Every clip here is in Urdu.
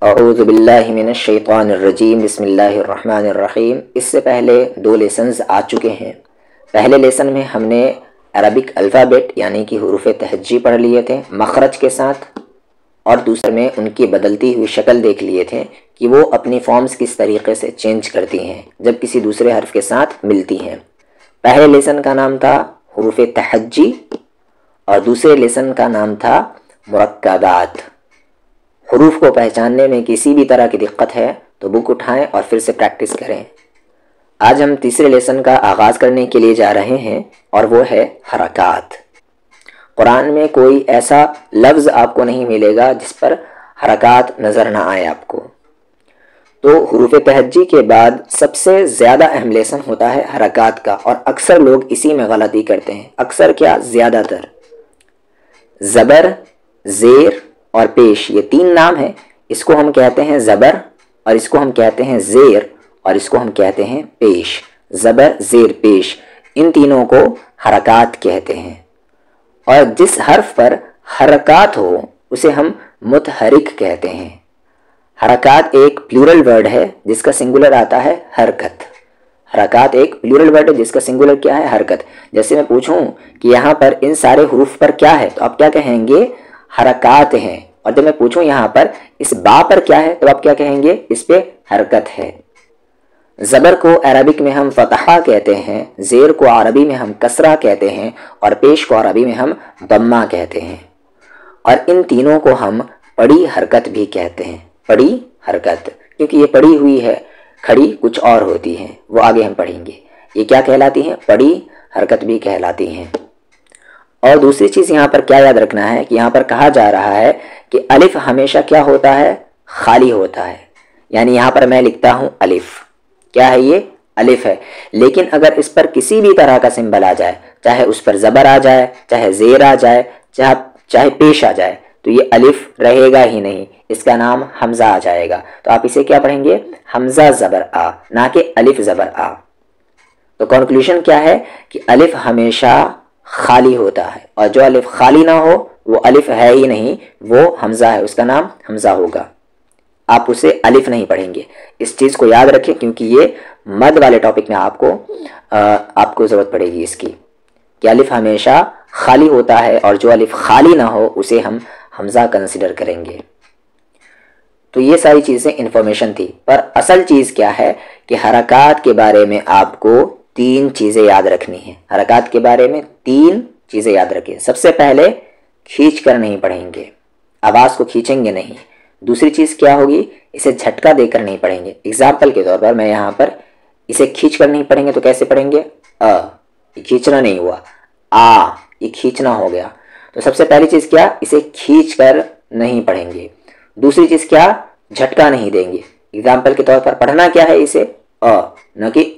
اعوذ باللہ من الشیطان الرجیم بسم اللہ الرحمن الرحیم۔ اس سے پہلے 2 لیسنز آ چکے ہیں۔ پہلے لیسن میں ہم نے عربک الفابیٹ یعنی کہ حروف تہجی پڑھ لیے تھے مخرج کے ساتھ، اور دوسرے میں ان کی بدلتی ہوئی شکل دیکھ لیے تھے کہ وہ اپنی فارمز کس طریقے سے چینج کرتی ہیں جب کسی دوسرے حرف کے ساتھ ملتی ہیں۔ پہلے لیسن کا نام تھا حروف تہجی اور دوسرے لیسن کا نام تھا مرکبات۔ حروف کو پہچاننے میں کسی بھی طرح کی دقت ہے تو بک اٹھائیں اور پھر سے پریکٹس کریں۔ آج ہم تیسرے لیسن کا آغاز کرنے کے لیے جا رہے ہیں اور وہ ہے حرکات۔ قرآن میں کوئی ایسا لفظ آپ کو نہیں ملے گا جس پر حرکات نظر نہ آئے آپ کو۔ تو حروف تہجی کے بعد سب سے زیادہ اہم لیسن ہوتا ہے حرکات کا، اور اکثر لوگ اسی میں غلطی کرتے ہیں۔ اکثر کیا، زیادہ تر۔ زبر، زیر اور پیش، یہ 3 نام ہیں۔ اس کو ہم کہتے ہیں زبر، اور اس کو ہم کہتے ہیں زیر، اور اس کو ہم کہتے ہیں پیش۔ زبر، زیر، پیش، ان تینوں کو حرکات کہتے ہیں۔ اور جس حرف پر حرکات ہو اسے ہم متحرک کہتے ہیں۔ حرکات ایک پلورل ورڈ ہے جس کا سنگولر آتا ہے حرکت۔ حرکات ایک پلورل ورڈ ہے جس کا سنگولر کیا ہے، حرکت۔ جیسے میں پوچھوں کہ یہاں پر ان سارے حروف پر کیا ہے تو آپ کیا کہیں گے، حرکات ہیں۔ اور جب میں پوچھوں یہاں پر اس با پر کیا ہے تو آپ کیا کہیں گے، اس پہ حرکت ہے۔ زبر کو عربک میں ہم فتحہ کہتے ہیں، زیر کو عربی میں ہم کسرہ کہتے ہیں، اور پیش کو عربی میں ہم ضمہ کہتے ہیں۔ اور ان تینوں کو ہم پڑی حرکت بھی کہتے ہیں۔ پڑی حرکت، کیونکہ یہ پڑی ہوئی ہے، کھڑی کچھ اور ہوتی ہیں، وہ آگے ہم پڑھیں گے۔ یہ کیا کہلاتی ہیں، پڑی حرکت بھی کہلاتی ہیں۔ اور دوسری چیز یہاں پر کیا یاد رکھنا ہے کہ یہاں پر کہا جا رہا ہے کہ الف ہمیشہ کیا ہوتا ہے، خالی ہوتا ہے۔ یعنی یہاں پر میں لکھتا ہوں الف، کیا ہے یہ، الف ہے، لیکن اگر اس پر کسی بھی طرح کا سمبل آ جائے، چاہے اس پر زبر آ جائے، چاہے زیر آ جائے، چاہے پیش آ جائے، تو یہ الف رہے گا ہی نہیں، اس کا نام حمزہ آ جائے گا۔ تو آپ اسے کیا پڑھیں گے، حمزہ زبر آ، نہ کہ الف زبر آ۔ تو کنکلوژن کیا ہے کہ الف ہمیشہ خالی ہوتا ہے، اور جو الف خالی نہ ہو وہ الف ہے ہی نہیں، وہ حمزہ ہے، اس کا نام حمزہ ہوگا۔ آپ اسے الف نہیں پڑھیں گے، اس چیز کو یاد رکھیں، کیونکہ یہ مد والے ٹاپک میں آپ کو ضرورت پڑے گی اس کی، کہ الف ہمیشہ خالی ہوتا ہے اور جو الف خالی نہ ہو اسے ہم حمزہ کنسیڈر کریں گے۔ تو یہ ساری چیزیں انفارمیشن تھی، پر اصل چیز کیا ہے کہ حرکات کے بارے میں آپ کو 3 چیزیں یاد رکھنی ہیں۔ حرکات کے بارے میں 3 چیزیں یاد رکھیں۔ سب سے پہلے کھینچ کر نہیں پڑھیں گے، آواز کو کھینچیں گے نہیں۔ دوسری چیز کیا ہوگی، اسے جھٹکا دے کر نہیں پڑھیں گے۔ اگزامپل کے طور پر میں یہاں پر اسے کھینچ کر نہیں پڑھیں گے تو کیسے پڑھیں گے، یہ کھینچنا نہیں ہوا، یہ کھینچنا ہو گیا۔ تو سب سے پہلی چیز کیا، اسے کھینچ کر نہیں پڑھیں گے۔ دوسری چیز کیا، جھٹکا نہیں دیں گے۔ اگزامپل کے طور پر پڑھنا کیا ہے، اسے نہ کہ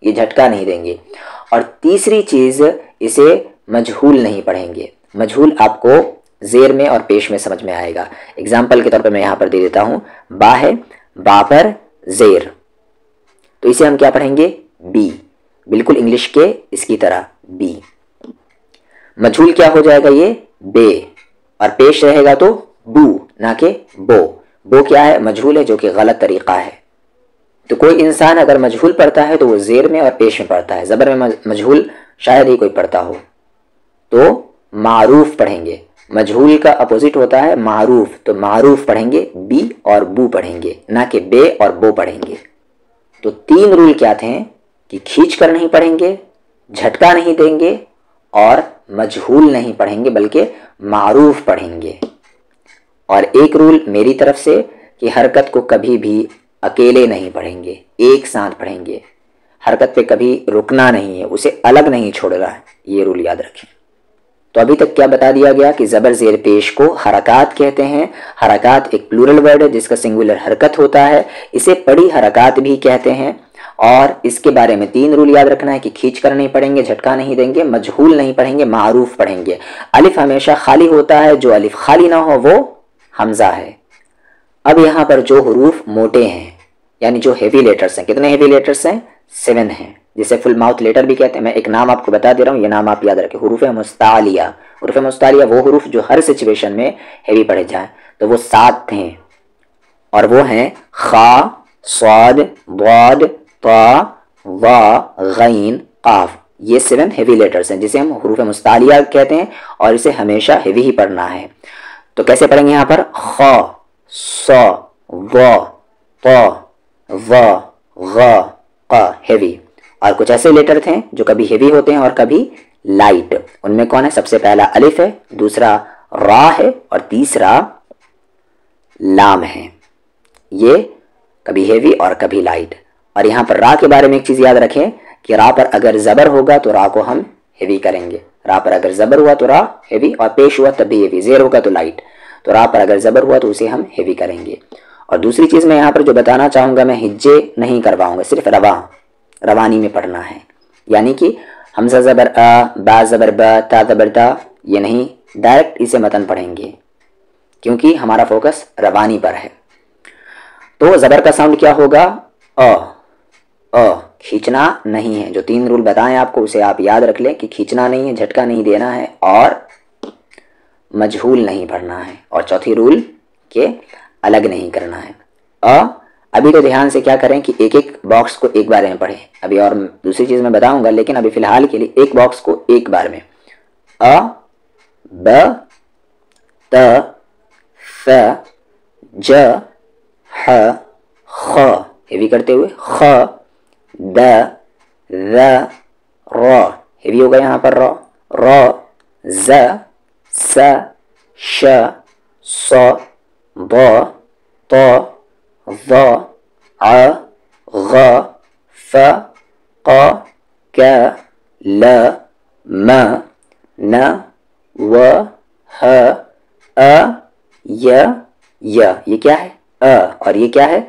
یہ جھٹکا نہیں دیں گے۔ اور تیسری چیز، اسے مجہول نہیں پڑھیں گے۔ مجہول آپ کو زیر میں اور پیش میں سمجھ میں آئے گا۔ اگزامپل کے طور پر میں یہاں پر دے دیتا ہوں، با ہے، با پر زیر، تو اسے ہم کیا پڑھیں گے، بی، بالکل انگلش کے اس کی طرح بی۔ مجہول کیا ہو جائے گا، یہ بے، اور پیش رہے گا تو بو، نہ کہ بو۔ بو کیا ہے، مجہول ہے، جو کہ غلط طریقہ ہے۔ تو کوئی انسان اگر مجہول پڑھتا ہے تو وہ زیر میں اور پیش میں پڑھتا ہے، زبر میں مجہول شاید ہی کوئی پڑھتا ہو۔ تو معروف پڑھیں گے، مجہول کا اپوزٹ ہوتا ہے معروف، تو معروف پڑھیں گے، بی اور بو پڑھیں گے، نہ کہ بے اور بو پڑھیں گے۔ تو 3 رول کیا تھے کہ کھینچ کر نہیں پڑھیں گے، جھٹکا نہیں دیں گے، اور مجہول نہیں پڑھیں گے بلکہ معروف پڑھیں گے۔ اور ایک رول میری طرف سے کہ حرکت کو کبھی بھی اکیلے نہیں پڑھیں گے، ایک ساتھ پڑھیں گے۔ حرکت پہ کبھی رکنا نہیں ہے، اسے الگ نہیں چھوڑ رہا ہے، یہ رول یاد رکھیں۔ تو ابھی تک کیا بتا دیا گیا کہ زبر زیر پیش کو حرکات کہتے ہیں۔ حرکات ایک پلورل ورڈ ہے جس کا سنگولر حرکت ہوتا ہے، اسے پڑی حرکات بھی کہتے ہیں۔ اور اس کے بارے میں 3 رول یاد رکھنا ہے کہ کھینچ کر نہیں پڑھیں گے، جھٹکا نہیں دیں گے، مجہول نہیں پڑھیں گے، معروف پڑھیں گے۔ الف ہمیشہ خالی ہوتا ہے، جو الف خالی نہ ہو وہ حمزہ ہے۔ اب یہاں پر جو حروف موٹے ہیں یعنی جو ہیوی لیٹرز ہیں، کتنے ہیوی لیٹرز ہیں، 7 ہیں، جسے فل ماؤتھ لیٹر بھی کہتے ہیں۔ میں ایک نام آپ کو بتا دے رہا ہوں، یہ نام آپ یاد رکھیں، حروف مستعلیہ۔ حروف مستعلیہ وہ حروف جو ہر سچویشن میں ہیوی پڑھے جائیں، تو وہ 7 ہیں۔ اور وہ ہیں خا، صاد، ضاد، طا، ظا، غین، قاف. یہ 7 ہیوی لیٹرز ہیں جسے ہم حروف مستعلیہ کہتے ہیں اور اسے ہمیشہ ہیوی ہی پڑھنا ہے. تو کیسے پڑھیں گے یہاں پر؟ خا، صا، ضا، طا، ظا، غا، قا، ہیوی. اور کچھ ایسے لیٹر تھے جو کبھی ہیوی ہوتے ہیں اور کبھی لائٹ. ان میں کون ہے؟ سب سے پہلا الف ہے، دوسرا را ہے اور تیسرا لام ہے. یہ کبھی ہیوی اور کبھی لائٹ. اور یہاں پر را کے بارے میں ایک چیز یاد رکھیں کہ را پر اگر زبر ہوگا تو را کو ہم ہیوی کریں گے. را پر اگر زبر ہوا تو را ہیوی، اور پیش ہوا تب بھی ہیوی. زیر ہوگا تو لائٹ. تو را پر اگر زبر ہوا تو اسے ہم ہیوی کریں گے. اور دوسری چیز میں یہاں پر جو بتانا چاہوں گا، میں ہجے نہیں کرواؤں گا، صرف روانی میں پڑھنا ہے. یعنی کہ حمزہ زبر آ، با زبر با، تا زبر تا، یہ نہیں، ڈائریکٹ اسے متن پڑھیں گے کیونکہ ہمارا فوکس روانی پر ہے. تو زبر کا ساؤنڈ کیا ہوگا؟ کھینچنا نہیں ہے. جو 3 رول بتائیں آپ کو اسے آپ یاد رکھ لیں کہ کھینچنا نہیں ہے، جھٹکا نہیں دینا ہے اور مجہول نہیں پڑھنا ہے. اور چوتھی رول کہ الگ نہیں کرنا ہے. ابھی تو دھیان سے کیا کریں کہ ایک ایک باکس کو ایک بار میں پڑھیں. ابھی اور دوسری چیز میں بتاؤں گا، لیکن ابھی فی الحال کے لیے ایک باکس کو ایک بار میں. ب، ت، ث، ج، ح، خ، ہیوی کرتے ہوئے، خ، د، ذ، ر، ہیوی ہوگا یہاں پر ر، ز، س، ش، ص، ض، ط، ظ، ع، غ، ف، ق، ک، ل، م، ن، و، ح، ی، یہ کیا ہے؟ اور یہ کیا ہے؟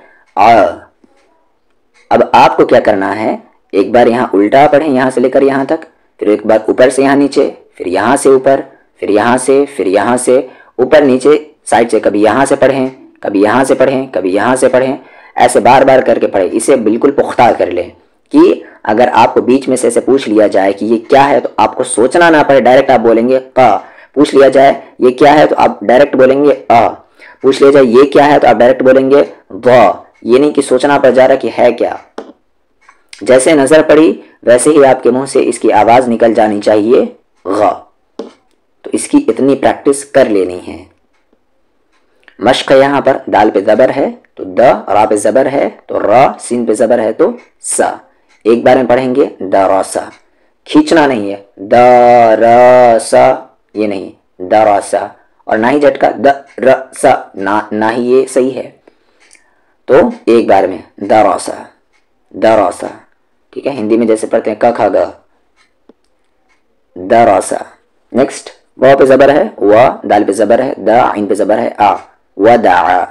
اب آپ کو کیا کرنا ہے، ایک بار یہاں الٹا پڑھیں یہاں سے لے کر یہاں تک، پھر ایک بار اوپر سے یہاں نیچے، پھر یہاں سے اوپر، پھر یہاں سے، پھر یہاں سے اوپر نیچے سائڈ سے. کبھی یہاں سے پڑھیں، کبھی یہاں سے پڑھیں، کبھی یہاں سے پڑھیں. ایسے بار بار کر کے پڑھیں. اسے بالکل پختہ کر لیں کہ اگر آپ کو بیچ میں سے ایسے پوچھ لیا جائے کہ یہ کیا ہے تو آپ کو سوچنا نہ پڑے، ڈائریکٹ آپ بولیں گے قا. پوچھ لیا جائے یہ کیا ہے تو آپ ڈائریکٹ بولیں گے آ. پوچھ لیا جائے یہ کیا ہے تو آپ ڈائریکٹ بولیں گے ضا. یہ نہیں کہ سوچنا پڑ جا رہا کہ ہے کیا. جیسے نظر پڑی ویسے ہی آپ کے منہ سے اس کی آواز نکل جانی چاہیے غا. تو اس کی اتنی پریکٹس کر لینی ہے. مشق یہاں پر دال پہ زبر ہے تو د، را پہ زبر ہے تو را، سین پہ زبر ہے تو سا. ایک بار میں پڑھیں گے دراسا. کھینچنا نہیں ہے دراسا، یہ نہیں، دراسا. اور نہ ہی جھٹکا درسا، نہ ہی یہ صحیح ہے. تو ایک بار میں دراسا، دراسا. ٹھیک ہے، ہندی میں جیسے پڑھتے ہیں ک کھ گ، دراسا. نیکسٹ واو پہ زبر ہے و، دال پہ زبر ہے دا، عین پہ زبر ہے آ، ودعا.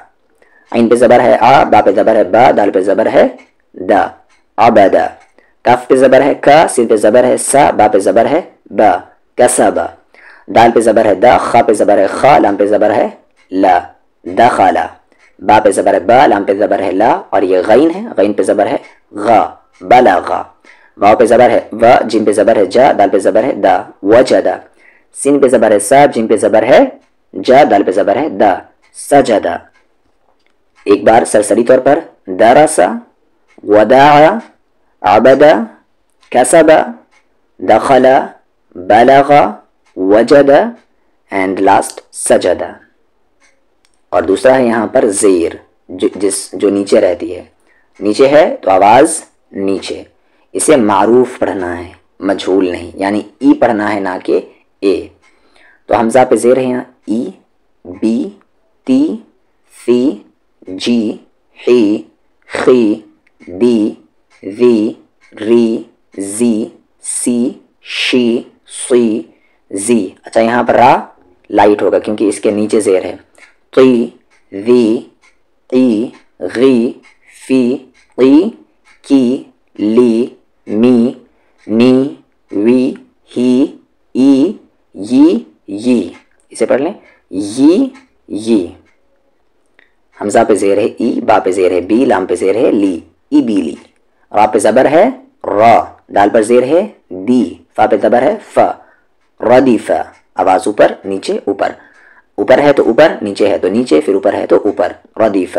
عین پہ زبر ہے آ، با پہ زبر ہے با، دال پہ زبر ہے دا، عبدا. کاف پہ زبر ہے کا، سین پہ زبر ہے سا، با پہ زبر ہے با، کسبا. دال پہ زبر ہے دا، خا پہ زبر ہے خا، لام پہ زبر ہے لا، دخلا. با پہ زبر ہے با، لام پہ زبر ہے لا، اور یہ غین ہے، غین پہ زبر ہے غا، بلغا. واو پہ زبر ہے و، جیم پہ زبر ہے جا، دال پہ زبر ہے دا، وجدا. سین پہ زبر ہے سا، جیم پہ زبر ہے جا، دال پہ زبر ہے دا، سجدا. ایک بار سرسری طور پر درسا، وداعا، عبدا، کسبا، دخلا، بلغا، وجدا اینڈ لاسٹ سجدا. اور دوسرا ہے یہاں پر زیر، جو نیچے رہتی ہے. نیچے ہے تو آواز نیچے. اسے معروف پڑھنا ہے، مجہول نہیں، یعنی ای پڑھنا ہے نہ کہ اے. تو حمزہ پہ زیر ہے یہاں ای، بی، تی، ثی، جی، حی، خی، دی، ذی، ری، زی، سی، شی، صی، زی. اچھا یہاں پر را لائٹ ہوگا کیونکہ اس کے نیچے زیر ہے. قی، ذی، قی، غی، فی، قی، کی، لی، می، نی، وی، ہی، ای، ی. اسے پڑھ لیں ی. حمزہ پہ زیر ہے ای، با پہ زیر ہے بی، لام پہ زیر ہے لی، ای بی لی. را پہ زبر ہے را، دال پر زیر ہے دی، فا پہ زبر ہے فا، ردیف. آواز اوپر نیچے اوپر، اوپر ہے تو اوپر، نیچے ہے تو نیچے، پھر اوپر ہے تو اوپر، ردیف.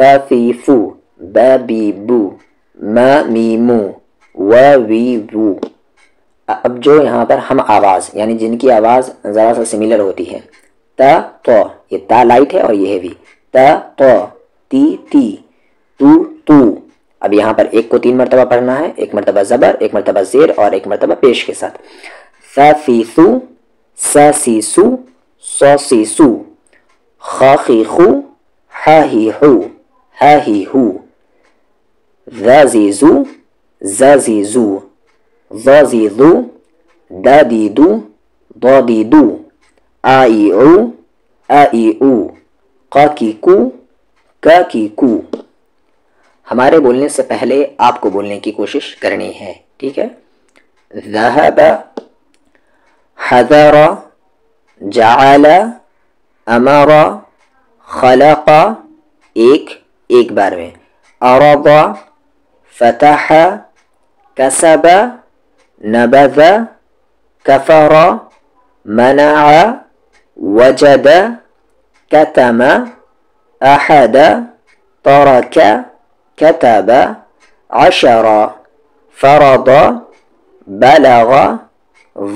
فا فی فو، با بی بو، ما می مو، و وی وو۔ اب جو یہاں پر ہم آواز یعنی جن کی آواز ذرا سا سملر ہوتی ہے، تا تو، یہ تا لائٹ ہے اور یہ ہیوی، تا تو، تی تی، تو تو۔ اب یہاں پر ایک کو 3 مرتبہ پڑھنا ہے، ایک مرتبہ زبر، ایک مرتبہ زیر اور ایک مرتبہ پیش کے ساتھ۔ ثا ثی ثو، سا سی سو، صا سی سو، خا خی خو، حا ہی حو، ہا ہی ہو، ذا زی زو، زا زی زو، ظا زی ذو، دا دی دو، ضا دی دو، آ ای او، آ ای او، قا کی کو، کا کی کو۔ ہمارے بولنے سے پہلے آپ کو بولنے کی کوشش کرنی ہے، ٹھیک ہے؟ ذہب، حضر، جعل، امر، خلق، ایک بار میں، عرض، فتح، کسب، نبذ، کفر، منع، وجد، کتم، احد، ترک، كتب، عشر، فرض، بلغ،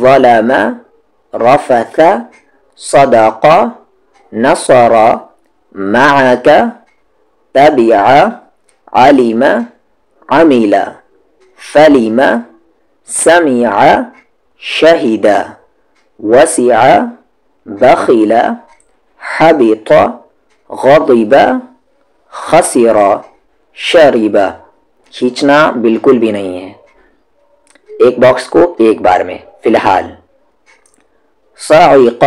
ظلم، رفث، صدق، نصر، معك، تبع، علم، عمل، فلم، سمع، شهد، وسع، بخل، حبط، غضب، خسر، شربہ۔ کھینچنا بالکل بھی نہیں ہے، ایک باکس کو ایک بار میں فی الحال۔ صعق،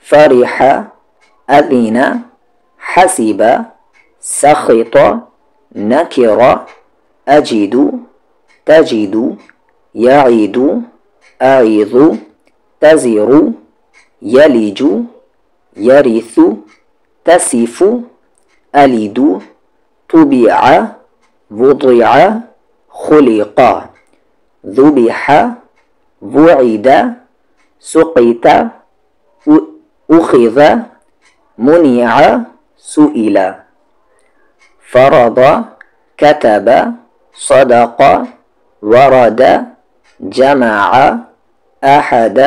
فرح، اذن، حسب، سخط، نکر، اجد، تجد، یعید، اعظ، تزر، یلج، یرث، تصف، الد، طبع، وضع، خلق، ذبح، وعد، سقط، اخذ، منع، سئل، فرض، كتب، صدق، ورد، جمع، أحد،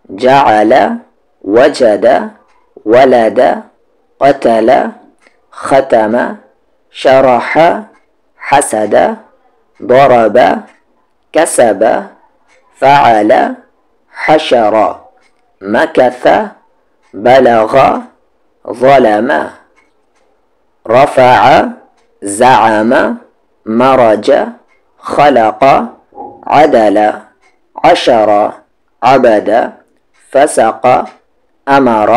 جعل، وجد، ولد، قتل، ختم، شرح، حسد، ضرب، كسب، فعل، حشر، مكث، بلغ، ظلم، رفع، زعم، مرج، خلق، عدل، عشر، عبد، فسق، أمر،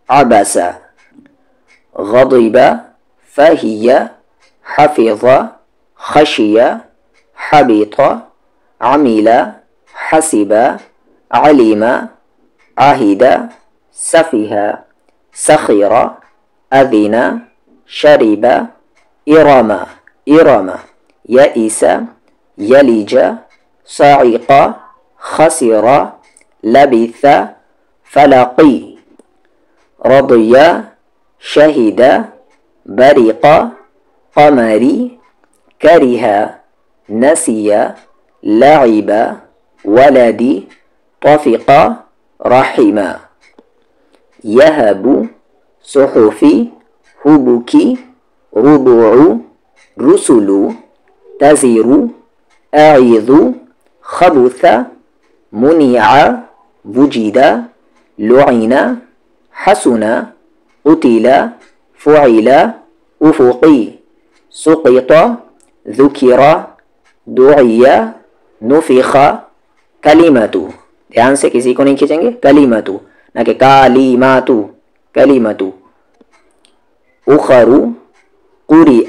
عبس، غضب، فهي، حفظ، خشي، حبط، عمل، حسب، علم، عهد، سفه، سخر، أذن، شرب، إرم، يئس، يلج، صعق، خسر، لبث، فلقي، رضي، شهد، برق، قمري، كره، نسي، لعب، ولدي، طفق، رحم، يهب، صحفي، هبكي، ربع، رسل، تزر، أعظ، خبث، منع، وجد، لعن، حسن، قتل، فعل، افقی، سقط، ذکر، دعی، نفخ، کلمتو۔ دھیان سے کسی کو نہیں کھینچیں گے، کلمتو نہ کہ کالیماتو، کلمتو۔ اخرو، قرئ،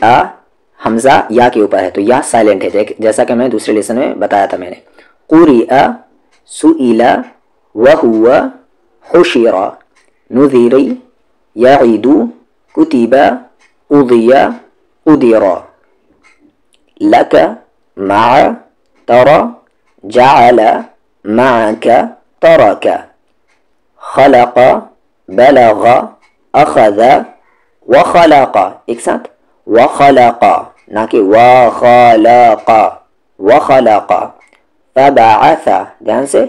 حمزہ یا کے اوپر ہے تو یا سائلنٹ ہے، جیسا کہ میں دوسرے لیسن میں بتایا تھا میں نے۔ قرئ، سئل، وہو، حشر، نذری، یعید، کتب، قضی، قدر، لک، مع، ترى، جعل، معك، ترك، خلق، بلغ، اخذ، وخلق، ایک ساتھ، وخلق نہ کہ وخلق، وخلق. فبعث دھیان سے،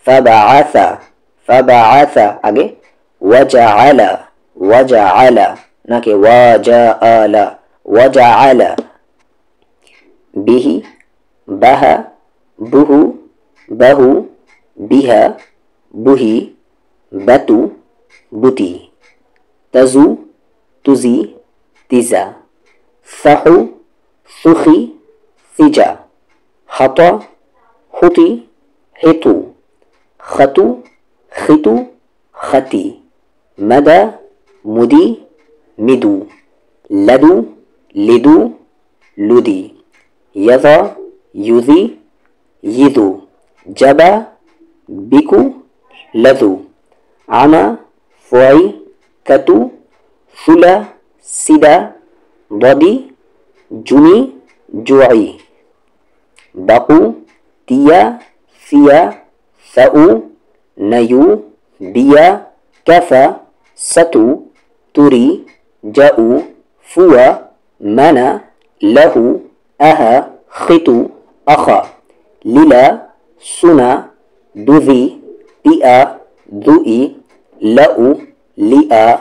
فبعث، فبعث آگے. وجعل، وجعل نہ کہ وجعل، وجعل. به بہ، بہ، بہ، بہ، بہی، بتو، بتی. تزو، تزی، تزا. ثحو، ثخی، ثجا. خط، خطی، حطو. خطو، خطو، خطی. مدى، مدی، مدو. لدو، لدو، لدی. یضا، یذی، یذو. جبا، بکو، لذو. عما، فعی، کتو، ثلا، سدا. ضدی، جنی، جوعی. بقو، تیا، فیا، ثؤ، نیو، بیا، کفا، ستو، تری، جاؤ، فوا، منا، لہو، اہا، خطو، اخا. للا، سنا، دذی، تیا، ذوئی، لؤ، لیا،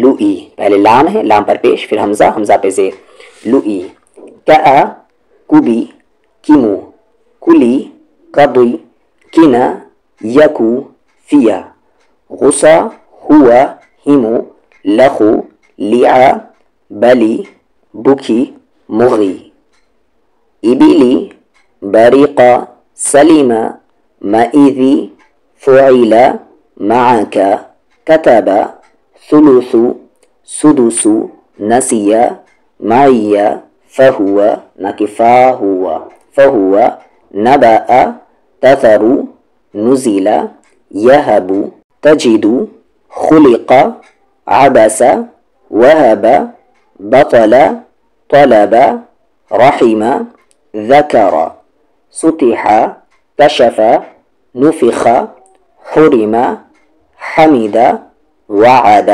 لوئی. پہلے لام ہے، لام پر پیش، پھر حمزہ، حمزہ پہ زیر. لوئی. کأ، کبی، کیمو. کلی، قضی، کنا، یکو، فیا. غصہ، ہوا، ہمو، لخو، لعا، بلی، بکی، مغی. ابلی، بریقا، سلیما، مئذی، فعیلا، معاکا، کتبا، ثلث، سدس، نسیا، معیا، فہوا نہ کہ فاہوا، فہوا. نبأ، تذر، نزل، یہب، تجد، خلق، عبس، وهب، بطل، طلب، رحم، ذکر. ستح، کشف، نفخ، حرم، حمد، وعد.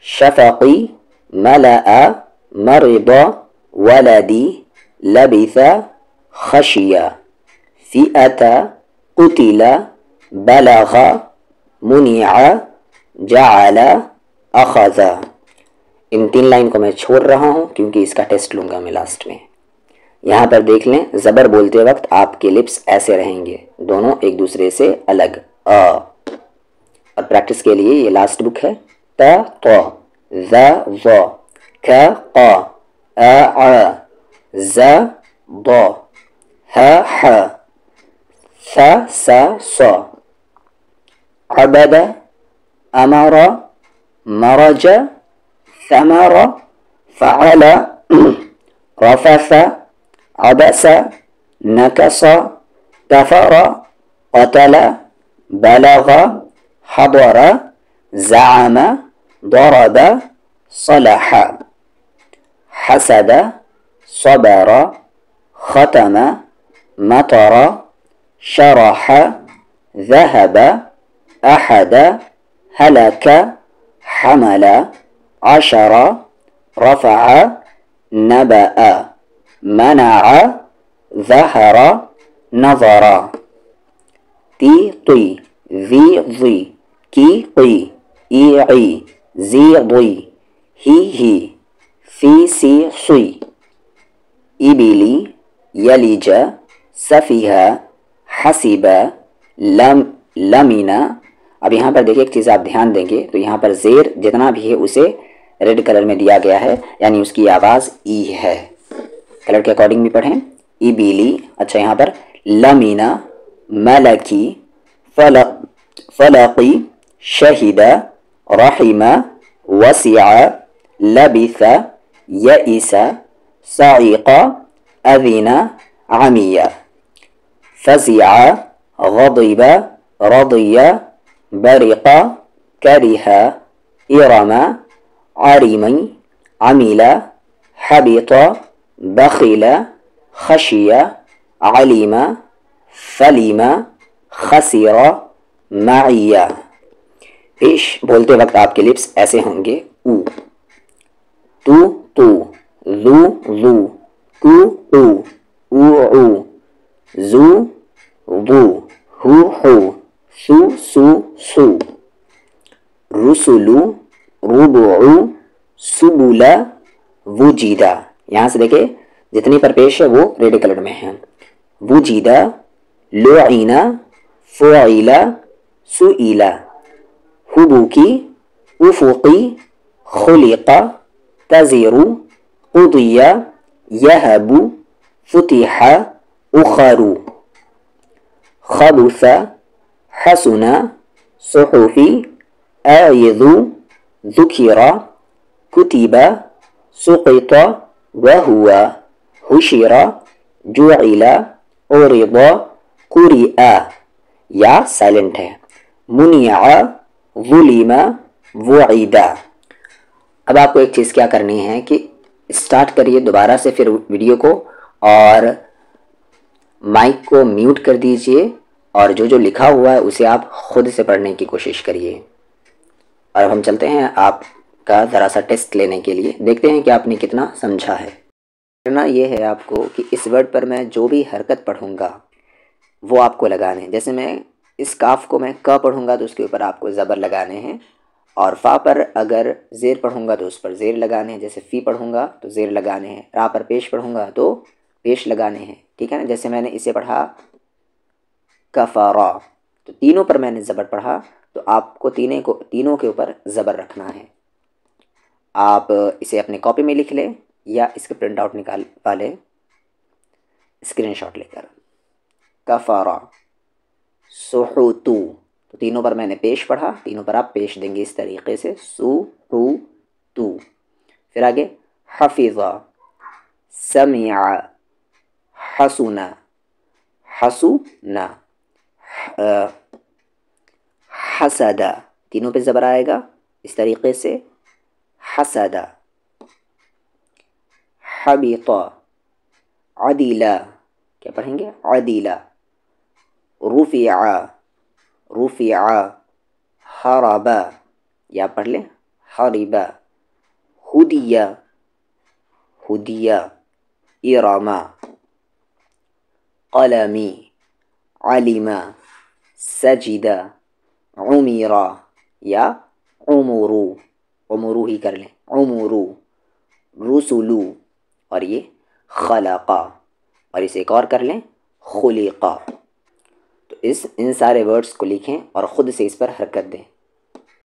شفقی، ملأ، مرض، ولدی، لبث، خشیہ. فئة، قتل، بلغ، منع، جعل، اخذ. ان 3 لائن کو میں چھوڑ رہا ہوں کیونکہ اس کا ٹیسٹ لوں گا میں لاسٹ میں. یہاں پر دیکھ لیں زبر بولتے وقت آپ کے لپس ایسے رہیں گے، دونوں ایک دوسرے سے الگ. اور پریکٹس کے لیے یہ لاسٹ بک ہے. تا، تو، ذا، ظا، کا، قا، آ، ز، ضا، ہ، ح، ث، س، ص. عبد، امر، مرج، ثمر، فعل، رفث، عبس، نكص، كفر، قتل، بلغ، حضر، زعم، ضرب، صلح. حسد، صبر، ختم، مطر، شرح، ذهب، أحد، هلك، حمل، عشر، رفع، نبأ، منع، ظهر، نظر. تی، طی، ذی، ضی، کی، قی، ای، عی، زی، ضی، ہی، فی، سی، صی. ابلی، یلج، سفیہ، حسب، لمنا. اب یہاں پر دیکھیں ایک چیز آپ دھیان دیں گے تو یہاں پر زیر جتنا بھی ہے اسے ریڈ کلر میں دیا گیا ہے، یعنی اس کی آواز ای ہے. کلر کے اکارڈنگ بھی پڑھیں. ابلی. اچھا یہاں پر لمینا، ملکی، فلقی، شہد، رحم، وسع، لبث، یئس، صعق، اذن، عمیہ. فزع، غضب، رضی، برق، کرہ، ارم، عرم، عمل، حبط، بخل، خشی، علم، فلم، خسر، معیہ. پیش بولتے وقت آپ کے لپس ایسے ہوں گے. او، تو، تو، ذو ذو، کو او، او او، زو ذو، ہو ہو، سو سو سو، رسلو، ربع، سبلا، وجیدہ. یہاں سے دیکھیں جتنی پر پیش ہے وہ ریڈ کلر میں ہیں. وجیدہ، لعینا، فعیلا، سئیلا، حبوکی، افقی، خلقا، تزر، قضیہ، یہب، فتح، اخر، خبث، حسن، صحفی، اعظ، ذکر، کتب، سقط، وهو، حشر، جعل، عرض، قرئ. یا سائلنٹ ہے. منع، ظلم، وعد. اب آپ کو ایک چیز کیا کرنی ہے کہ اسٹارٹ کریے دوبارہ سے پھر ویڈیو کو اور مائک کو میوٹ کر دیجئے اور جو لکھا ہوا ہے اسے آپ خود سے پڑھنے کی کوشش کریے. اور اب ہم چلتے ہیں آپ کا ذرا سا ٹیسٹ لینے کے لیے، دیکھتے ہیں کہ آپ نے کتنا سمجھا ہے. کرنا یہ ہے آپ کو کہ اس ورڈ پر میں جو بھی حرکت پڑھوں گا وہ آپ کو لگانے ہیں. جیسے میں اس کاف کو میں ک پڑھوں گا تو اس کے اوپر آپ کو زبر لگانے ہیں، اور فا پر اگر زیر پڑھوں گا تو اس پر زیر لگانے ہیں. جیسے فی پڑھوں گا تو زیر لگانے ہیں، را پر پیش پڑھوں گا تو پیش لگانے ہیں. ٹھیک ہے نا. جیسے میں نے اسے پڑھا کفارا تو تینوں پر میں نے زبر پڑھا تو آپ کو تینوں کے اوپر زبر رکھنا ہے. آپ اسے اپنے کاپی میں لکھ لیں یا اس کے پرنٹ آؤٹ نکال لیں اسکرین شاٹ لے کر. کفارا، سحوتو تو تینوں پر میں نے پیش پڑھا، تینوں پر آپ پیش دیں گے اس طریقے سے. سو ہو تو. پھر آگے حفظ، سمع، حسنا، حسنا، حسد تینوں پہ زبر آئے گا اس طریقے سے. حسد، حبط، عدلا کیا پڑھیں گے عدلا. رفع، رفع، حرب یا پڑھ لیں حرب. ہدیہ، ہدیہ، ارم. قلمی، علم، سجد، عمر یا عمرو، عمرو ہی کر لیں عمرو. رسلو اور یہ خلقا، اور اسے ایک اور کر لیں خلقا. تو ان سارے ورڈز کو لکھیں اور خود سے اس پر حرکت دیں.